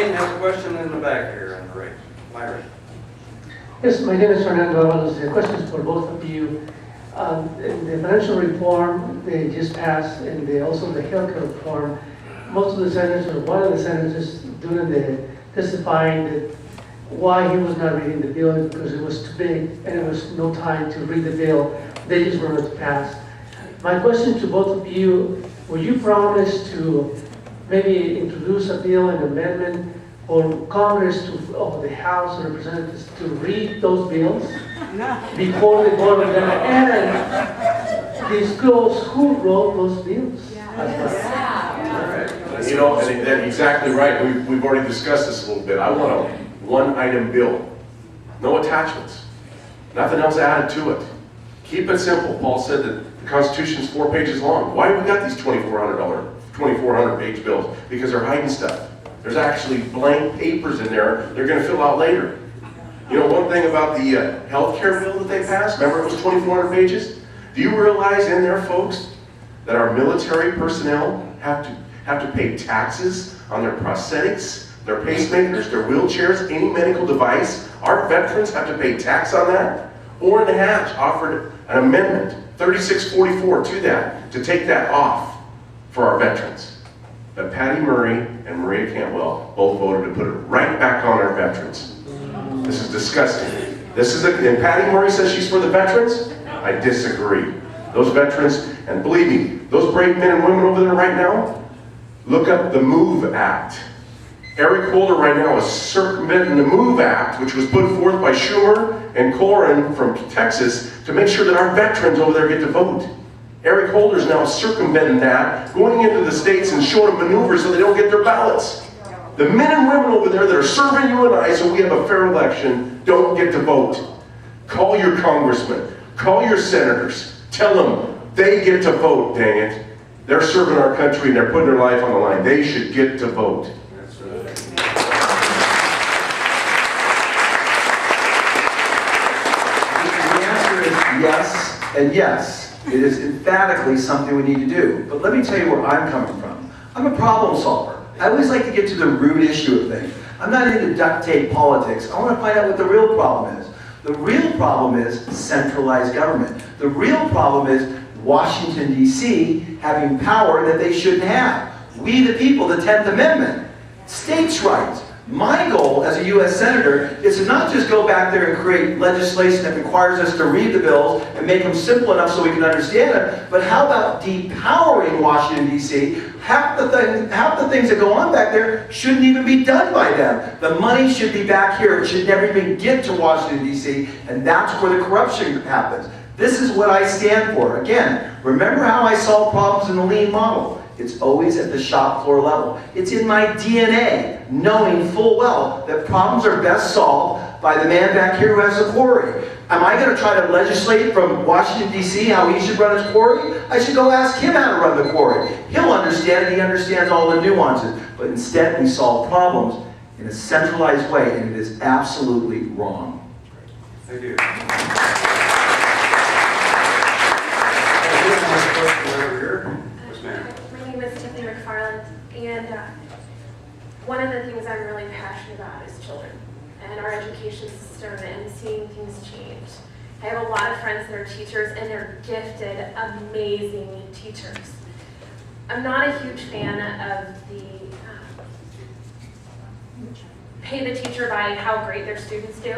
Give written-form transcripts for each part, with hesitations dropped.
Wayne has a question in the back here on the right. Myron. Yes, my name is Fernando Avalos. The question is for both of you. In the financial reform they just passed, and also the healthcare reform, most of the senators, or one of the senators doing the testifying that why he was not reading the bill because it was too big and there was no time to read the bill. They just wanted to pass. My question to both of you, will you promise to maybe introduce a bill, an amendment, for Congress of the House of Representatives to read those bills before they vote on them and disclose who wrote those bills? You know, and that's exactly right. We've already discussed this a little bit. I want a one-item bill. No attachments. Nothing else added to it. Keep it simple. Paul said that the Constitution's 4 pages long. Why have we got these 2,400 page bills? Because they're hiding stuff. There's actually blank papers in there they're going to fill out later. You know, one thing about the health care bill that they passed, remember it was 2,400 pages? Do you realize in there, folks, that our military personnel have to pay taxes on their prosthetics, their pacemakers, their wheelchairs, any medical device? Our veterans have to pay tax on that? Orrin Hatch offered an amendment, 3644, to that, to take that off for our veterans. But Patty Murray and Maria Cantwell both voted to put it right back on our veterans. This is disgusting. And Patty Murray says she's for the veterans? I disagree. Those veterans, and believe me, those brave men and women over there right now, look up the MOVE Act. Eric Holder right now is circumventing the MOVE Act, which was put forth by Schumer and Cornyn from Texas to make sure that our veterans over there get to vote. Eric Holder's now circumventing that, going into the states and showing them maneuvers so they don't get their ballots. The men and women over there that are serving you and I so we have a fair election don't get to vote. Call your congressmen, call your senators, tell them they get to vote, dang it. They're serving our country and they're putting their life on the line. They should get to vote. The answer is yes and yes. It is emphatically something we need to do. But let me tell you where I'm coming from. I'm a problem solver. I always like to get to the root issue of things. I'm not into duct tape politics. I want to find out what the real problem is. The real problem is centralized government. The real problem is Washington, D.C. having power that they shouldn't have. We the people, the 10th Amendment. States' rights. My goal as a U.S. Senator is to not just go back there and create legislation that requires us to read the bills and make them simple enough so we can understand them, but how about depowering Washington, D.C.? Half the things that go on back there shouldn't even be done by them. The money should be back here. It should never even get to Washington, D.C., and that's where the corruption happens. This is what I stand for. Again, remember how I solve problems in the lean model. It's always at the shop floor level. It's in my DNA, knowing full well that problems are best solved by the man back here who has a quarry. Am I going to try to legislate from Washington, D.C. how he should run his quarry? I should go ask him how to run the quarry. He'll understand it. He understands all the nuances. But instead, we solve problems in a centralized way, and it is absolutely wrong. Thank you. And one of the things I'm really passionate about is children and our education system and seeing things change. I have a lot of friends that are teachers and they're gifted, amazing teachers. I'm not a huge fan of the pay the teacher by how great their students do.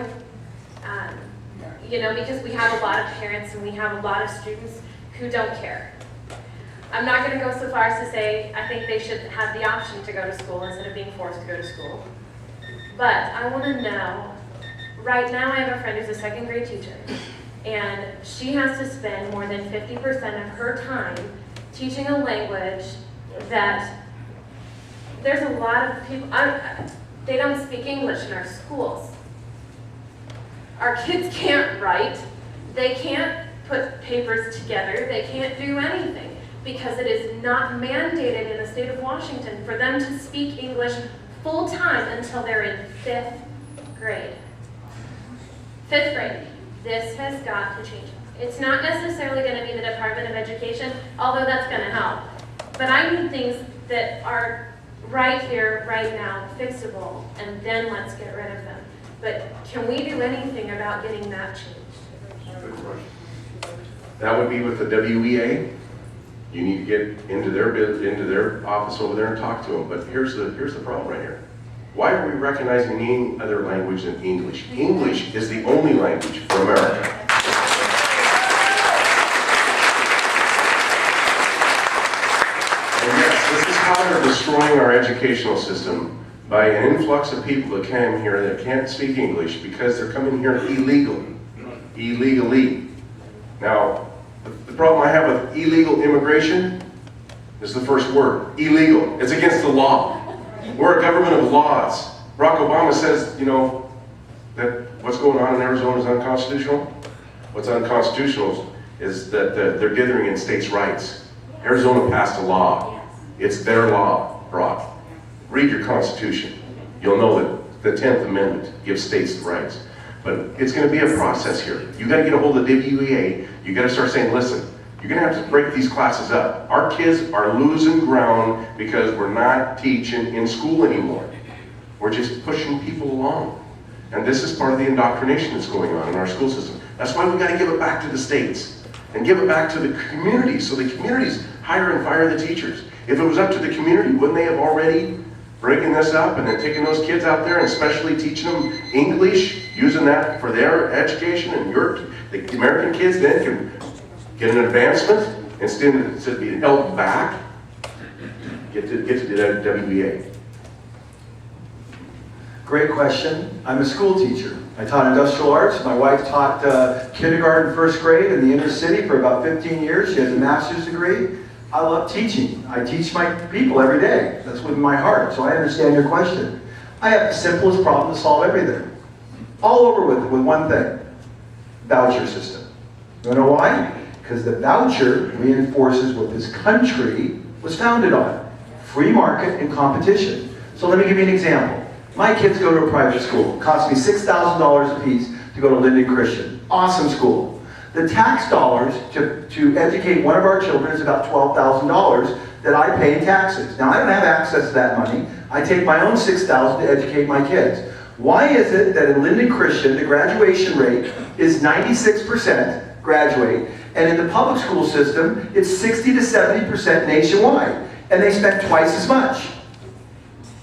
You know, because we have a lot of parents and we have a lot of students who don't care. I'm not going to go so far as to say I think they should have the option to go to school instead of being forced to go to school. But I want to know, right now I have a friend who's a second grade teacher, and she has to spend more than 50% of her time teaching a language that there's a lot of people, they don't speak English in our schools. Our kids can't write, they can't put papers together, they can't do anything. Because it is not mandated in the state of Washington for them to speak English full-time until they're in 5th grade. 5th grade. This has got to change. It's not necessarily going to be the Department of Education, although that's going to help. But I need things that are right here, right now, fixable, and then let's get rid of them. But can we do anything about getting that changed? Good question. That would be with the WEA. You need to get into their office over there and talk to them. But here's the problem right here. Why are we recognizing any other language than English? English is the only language for America. And yes, this is how they're destroying our educational system by an influx of people that come here that can't speak English because they're coming here illegally. Now, the problem I have with illegal immigration is the first word, illegal. It's against the law. We're a government of laws. Barack Obama says, you know, that what's going on in Arizona is unconstitutional. What's unconstitutional is that they're dithering in states' rights. Arizona passed a law. It's their law, Brock. Read your Constitution. You'll know that the 10th Amendment gives states the rights. But it's going to be a process here. You got to get a hold of the WEA. You got to start saying, listen, you're going to have to break these classes up. Our kids are losing ground because we're not teaching in school anymore. We're just pushing people along. And this is part of the indoctrination that's going on in our school system. That's why we got to give it back to the states and give it back to the communities, so the communities hire and fire the teachers. If it was up to the community, wouldn't they have already breaking this up and then taking those kids out there and especially teaching them English, using that for their education, and the American kids then can get an advancement instead of being held back? Get to the WEA. Great question. I'm a school teacher. I taught industrial arts. My wife taught kindergarten, first grade in the inner city for about 15 years. She has a master's degree. I love teaching. I teach my people every day. That's within my heart, so I understand your question. I have the simplest problem to solve everything. All over with one thing. Voucher system. You know why? Because the voucher reinforces what this country was founded on. Free market and competition. So let me give you an example. My kids go to a private school. It costs me $6,000 a piece to go to Linden Christian. Awesome school. The tax dollars to educate one of our children is about $12,000 that I pay in taxes. Now, I don't have access to that money. I take my own $6,000 to educate my kids. Why is it that in Linden Christian, the graduation rate is 96% graduate, and in the public school system, it's 60 to 70% nationwide, and they spend twice as much?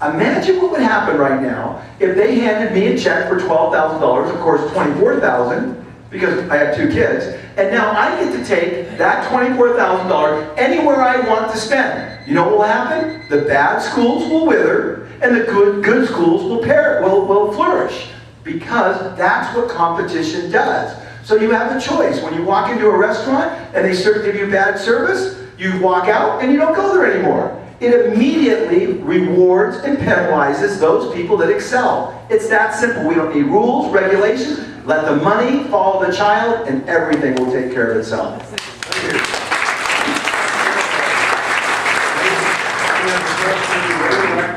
Imagine what would happen right now if they handed me a check for $12,000, of course $24,000, because I have 2 kids, and now I get to take that $24,000 anywhere I want to spend. You know what will happen? The bad schools will wither, and the good schools will flourish, because that's what competition does. So you have a choice. When you walk into a restaurant and they give you bad service, you walk out and you don't go there anymore. It immediately rewards and penalizes those people that excel. It's that simple. We don't need rules, regulations. Let the money follow the child, and everything will take care of itself.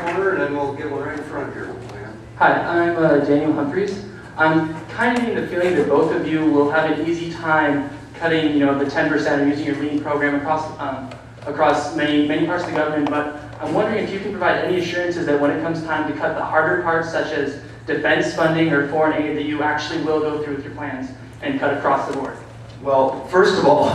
And then we'll get one right in front here. Hi, I'm Daniel Humphreys. I'm kind of getting the feeling that both of you will have an easy time cutting, the 10% or using your lean program across many parts of the government, but I'm wondering if you can provide any assurances that when it comes time to cut the harder parts, such as defense funding or foreign aid, that you actually will go through with your plans and cut across the board. Well, first of all,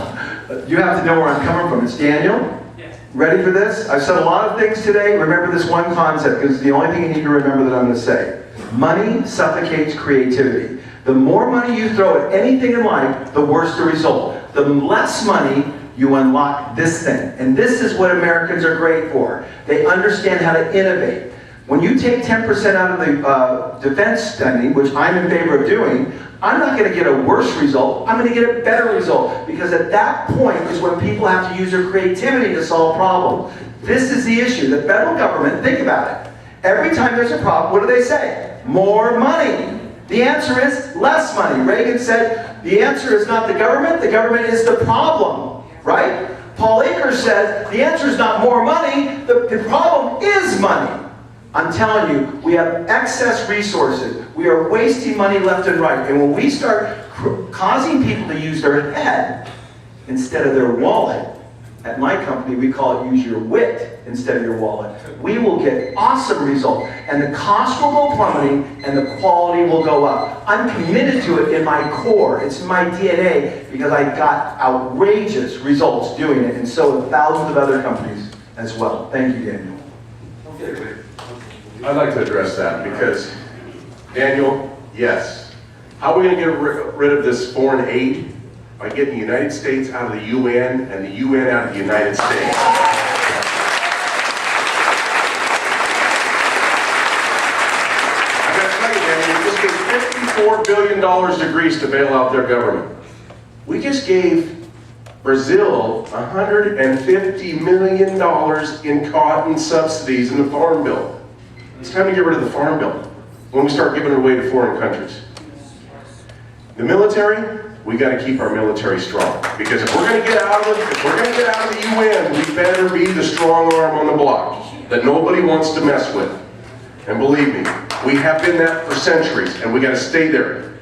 you have to know where I'm coming from. It's Daniel. Yes. Ready for this? I've said a lot of things today. Remember this one concept, because it's the only thing you need to remember that I'm going to say. Money suffocates creativity. The more money you throw at anything in life, the worse the result. The less money, you unlock this thing. And this is what Americans are great for. They understand how to innovate. When you take 10% out of the defense spending, which I'm in favor of doing, I'm not going to get a worse result. I'm going to get a better result. Because at that point is when people have to use their creativity to solve problems. This is the issue. The federal government, think about it. Every time there's a problem, what do they say? More money. The answer is less money. Reagan said, the answer is not the government is the problem. Right? Paul Akers said, the answer is not more money, the problem is money. I'm telling you, we have excess resources. We are wasting money left and right. And when we start causing people to use their head instead of their wallet, at my company we call it use your wit. instead of your wallet. We will get awesome results, and the cost will go plummeting, and the quality will go up. I'm committed to it in my core. It's in my DNA because I got outrageous results doing it, and so have thousands of other companies as well. Thank you, Daniel. I'd like to address that because, Daniel, yes. How are we going to get rid of this foreign aid? By getting the United States out of the UN and the UN out of the United States. I got to tell you, Daniel, we just gave $54 billion to Greece to bail out their government. We just gave Brazil $150 million in cotton subsidies in the Farm Bill. It's time to get rid of the Farm Bill when we start giving it away to foreign countries. The military, we got to keep our military strong. Because if we're going to get out of the UN, we better be the strong arm on the block that nobody wants to mess with. And believe me, we have been that for centuries, and we got to stay there.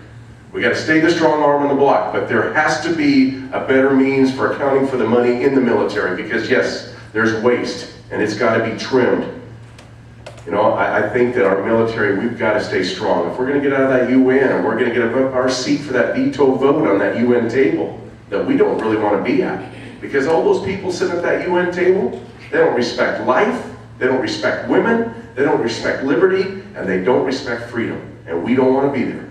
We got to stay the strong arm on the block, but there has to be a better means for accounting for the money in the military, because yes, there's waste, and it's got to be trimmed. You know, I think that our military, we've got to stay strong. If we're going to get out of that UN, and we're going to get our seat for that veto vote on that UN table that we don't really want to be at, because all those people sitting at that UN table, they don't respect life, they don't respect women, they don't respect liberty, and they don't respect freedom. And we don't want to be there.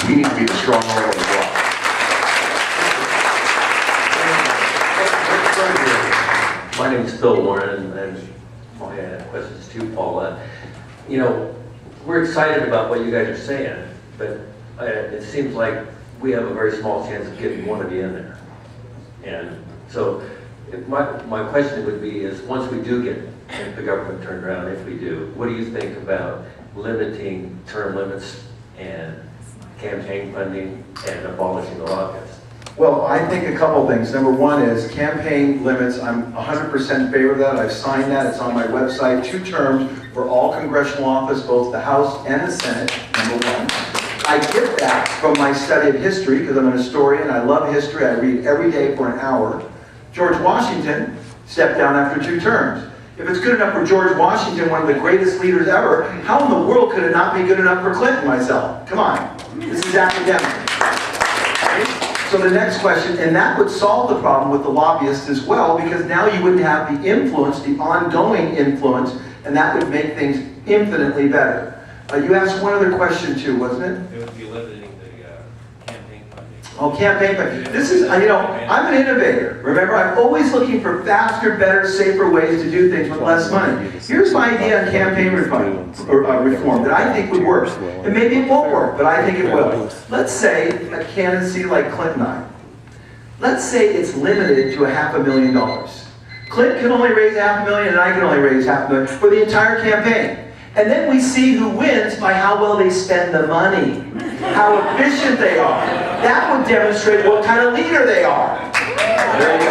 We need to be the strong arm of the block. My name is Phil Warren, and my question is to Paula. You know, we're excited about what you guys are saying, but it seems like we have a very small chance of getting one of you in there. And so my question would be is, once we do get the government turned around, if we do, what do you think about limiting term limits and campaign funding and abolishing the lockouts? Well, I think a couple things. Number one is campaign limits. I'm 100% in favor of that. I've signed that. It's on my website. 2 terms for all congressional office, both the House and the Senate, number one. I get that from my study of history, because I'm an historian. I love history. I read every day for an hour. George Washington stepped down after 2 terms. If it's good enough for George Washington, one of the greatest leaders ever, how in the world could it not be good enough for Clint and myself? Come on. This is academic. So the next question, and that would solve the problem with the lobbyists as well, because now you wouldn't have the influence, the ongoing influence, and that would make things infinitely better. You asked one other question too, wasn't it? It would be limiting the campaign funding. Oh, campaign funding. This is, you know, I'm an innovator. Remember, I'm always looking for faster, better, safer ways to do things with less money. Here's my idea on campaign reform that I think would work. And maybe it won't work, but I think it will. Let's say a candidacy like Clint and I. Let's say it's limited to $500,000. Clint can only raise $500,000 and I can only raise $500,000 for the entire campaign. And then we see who wins by how well they spend the money, how efficient they are. That would demonstrate what kind of leader they are. There you go.